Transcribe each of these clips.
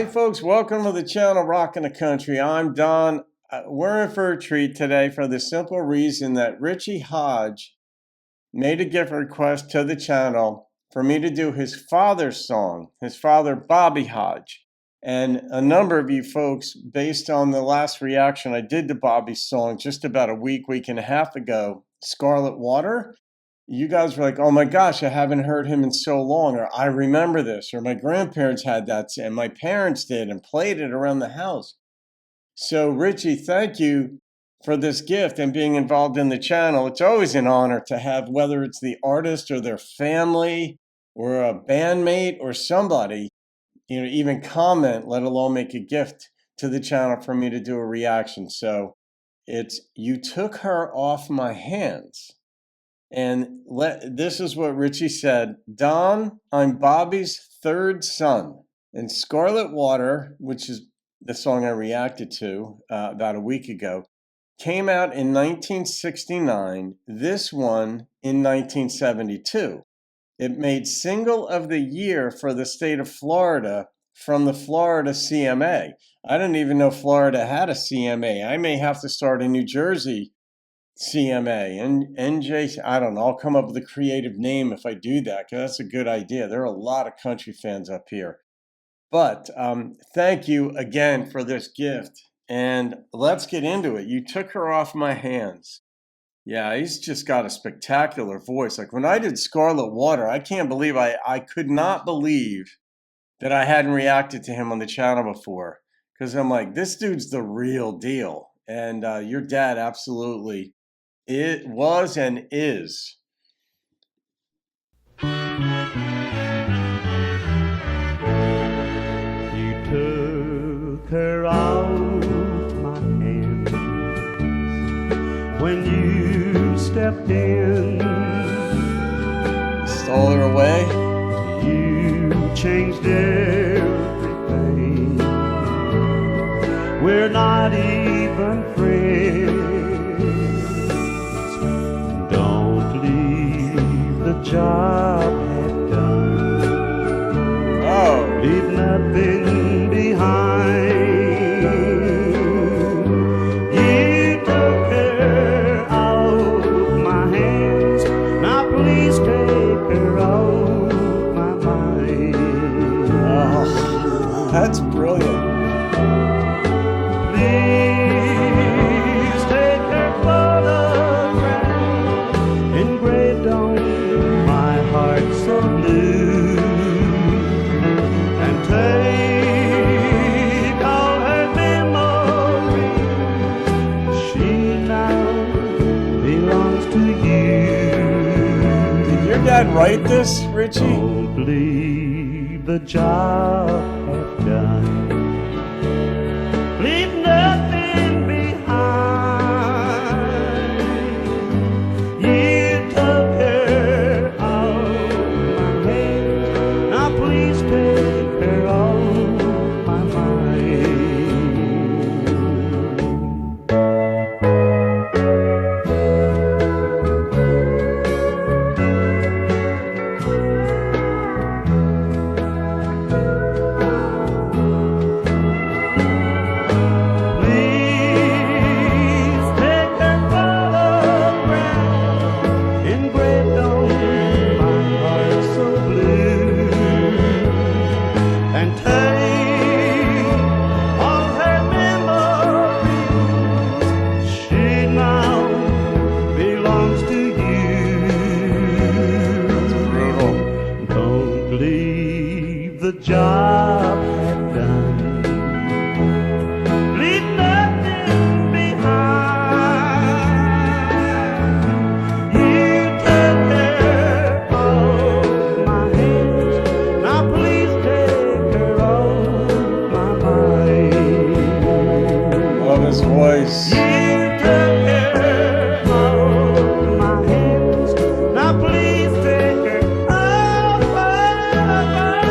Hi, folks. Welcome to the channel Rockin' the Country. I'm Don. We're in for a treat today for the simple reason that Richie Hodge made a gift request to the channel for me to do his father's song, his father, Bobby Hodge. And a number of you folks, based on the last reaction I did to Bobby's song just about a week and a half ago, Scarlet Water, you guys were like, oh my gosh, I haven't heard him in so long, or I remember this, or my grandparents had that, and my parents did and played it around the house. So Richie, thank you for this gift and being involved in the channel. It's always an honor to have, whether it's the artist or their family or a bandmate or somebody, even comment, let alone make a gift to the channel for me to do a reaction. So it's You Took Her Off My Hands. And this is what Richie said. Don, I'm Bobby's third son. And Scarlet Water, which is the song I reacted to about a week ago, came out in 1969. This one in 1972. It made Single of the Year for the state of Florida from the Florida CMA. I didn't even know Florida had a CMA. I may have to start in New Jersey CMA and NJ. I don't know. I'll come up with a creative name if I do that, because that's a good idea. There are a lot of country fans up here. But thank you again for this gift. And let's get into it. You Took Her Off My Hands. Yeah, he's just got a spectacular voice. Like when I did Scarlet Water, I can't believe I could not believe that I hadn't reacted to him on the channel before. Because I'm like, this dude's the real deal. And your dad absolutely it was and is. You took her out my hands when you stepped in. Stole her away. You changed everything. We're not even friends. Job had done. Oh, Leave nothing behind. You took her out my hands. Now please take her out my mind. Oh, that's brilliant. Please take her photograph engraved on so blue, and take all her memories. She now belongs to you. Did your dad write this, Richie? Don't leave the job I've done. Leave nothing behind. You took her. Please take her off my Please take her photograph engraved on my heart so blue. And take all her memories. She now belongs to you. That's brutal. Don't leave the job I've done. Leave nothing behind. You took her off my hands. Now please take her off my mind. Love his voice. You took her off my hands. Now please take her off my mind.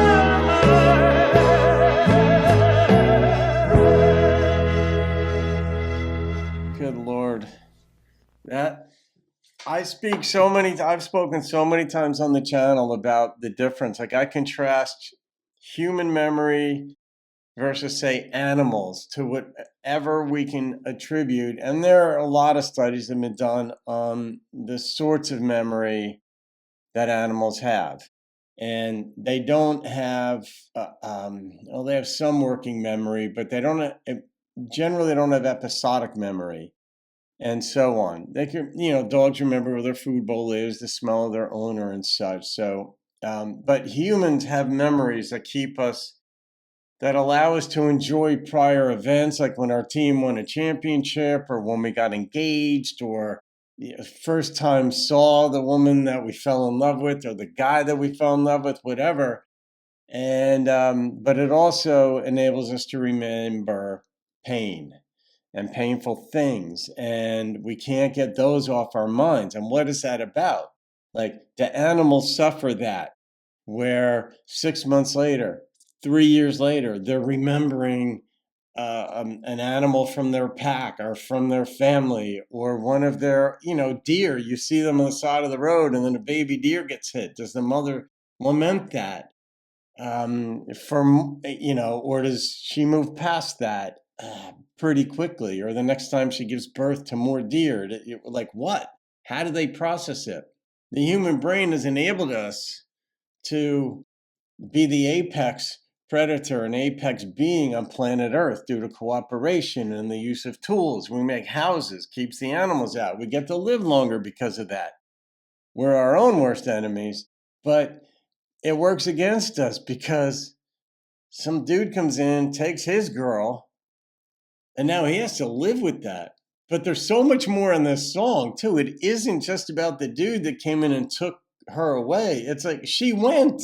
Good Lord. I've spoken so many times on the channel about the difference. Like I contrast human memory versus, say, animals, to whatever we can attribute. And there are a lot of studies that have been done on the sorts of memory that animals have. And they don't have, well, they have some working memory, but they don't, generally, they don't have episodic memory and so on. They can, dogs remember where their food bowl is, the smell of their owner and such. So, but humans have memories that keep us, that allow us to enjoy prior events, like when our team won a championship, or when we got engaged, or first time saw the woman that we fell in love with, or the guy that we fell in love with, whatever. And but it also enables us to remember pain and painful things, and we can't get those off our minds. And what is that about? Like, the animals suffer that, where 6 months later, 3 years later, they're remembering an animal from their pack or from their family, or one of their, deer. You see them on the side of the road, and then a baby deer gets hit. Does the mother lament that? Or does she move past that pretty quickly? Or the next time she gives birth to more deer, like what? How do they process it? The human brain has enabled us to be the apex predator and apex being on planet Earth due to cooperation and the use of tools. We make houses, keeps the animals out. We get to live longer because of that. We're our own worst enemies, but it works against us because some dude comes in, takes his girl, and now he has to live with that. But there's so much more in this song, too. It isn't just about the dude that came in and took her away. It's like, she went.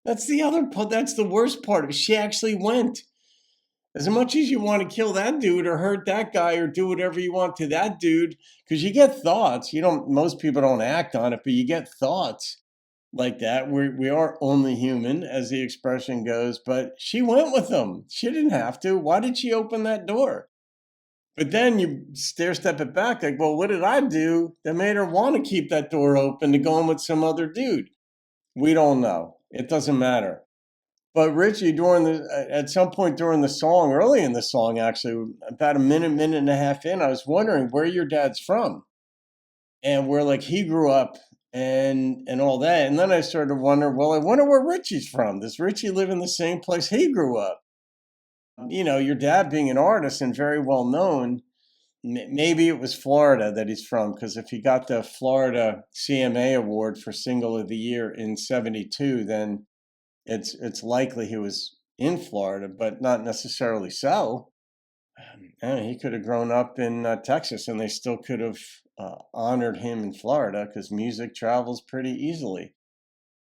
That's the other part. That's the worst part of it. She actually went. As much as you want to kill that dude or hurt that guy or do whatever you want to that dude, because you get thoughts. Most people don't act on it, but you get thoughts like that. We are only human, as the expression goes, but she went with him. She didn't have to. Why did she open that door? But then you step it back, like, well, what did I do that made her want to keep that door open to go in with some other dude? We don't know. It doesn't matter. But Richie, at some point during the song, early in the song, actually, about a minute and a half in, I was wondering where your dad's from, and where, like, he grew up and all that. And then I started to wonder, well, I wonder where Richie's from. Does Richie live in the same place he grew up? Your dad being an artist and very well known, maybe it was Florida that he's from, because if he got the Florida CMA award for Single of the Year in '72, then it's likely he was in Florida, but not necessarily so. He could have grown up in Texas, and they still could have honored him in Florida, because music travels pretty easily.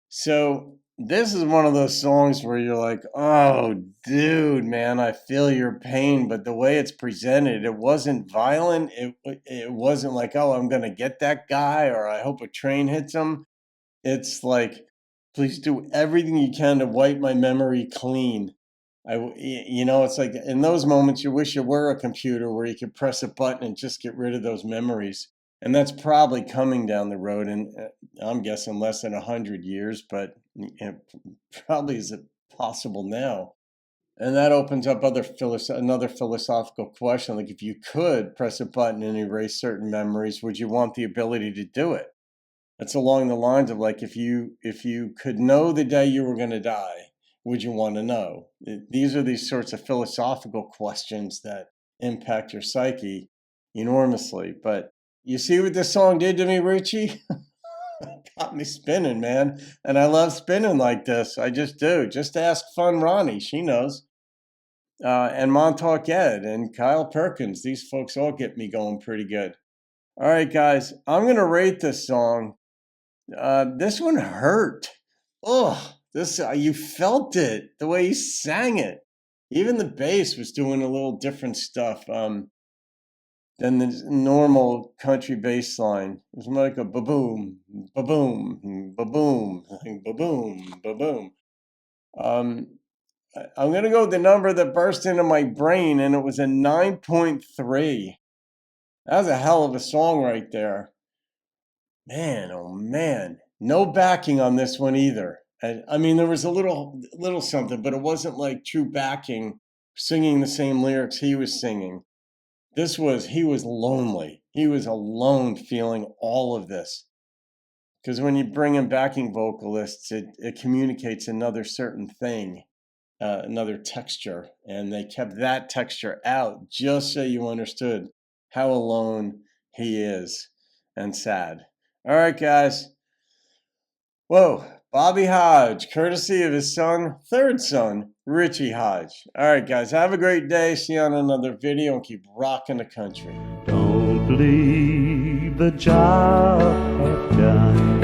So this is one of those songs where you're like, oh, dude, man, I feel your pain. But the way it's presented, it wasn't violent. It wasn't like, oh, I'm going to get that guy, or I hope a train hits him. It's like, please do everything you can to wipe my memory clean. It's like, in those moments, you wish you were a computer where you could press a button and just get rid of those memories. And that's probably coming down the road, and I'm guessing less than 100 years, but probably is it possible now. And that opens up another philosophical question. Like, if you could press a button and erase certain memories, would you want the ability to do it? That's along the lines of, like, if you could know the day you were going to die, would you want to know? These are these sorts of philosophical questions that impact your psyche enormously. But you see what this song did to me, Richie? Got me spinning, man. And I love spinning like this. I just do. Just ask Fun Ronnie. She knows. And Montauk Ed and Kyle Perkins. These folks all get me going pretty good. All right, guys. I'm going to rate this song. This one hurt. Oh, you felt it the way he sang it. Even the bass was doing a little different stuff than the normal country bass line. It was like a ba-boom, ba-boom, ba-boom, ba-boom, ba-boom. I'm going to go with the number that burst into my brain, and it was a 9.3. That was a hell of a song right there. Man, oh man. No backing on this one either. And I mean, there was a little something, but it wasn't like true backing, singing the same lyrics he was singing. He was lonely. He was alone feeling all of this. Because when you bring in backing vocalists, it communicates another certain thing, another texture. And they kept that texture out just so you understood how alone he is and sad. All right, guys. Whoa, Bobby Hodge, courtesy of his third son, Richie Hodge. All right, guys, have a great day. See you on another video and keep rocking the country. Don't leave the job done.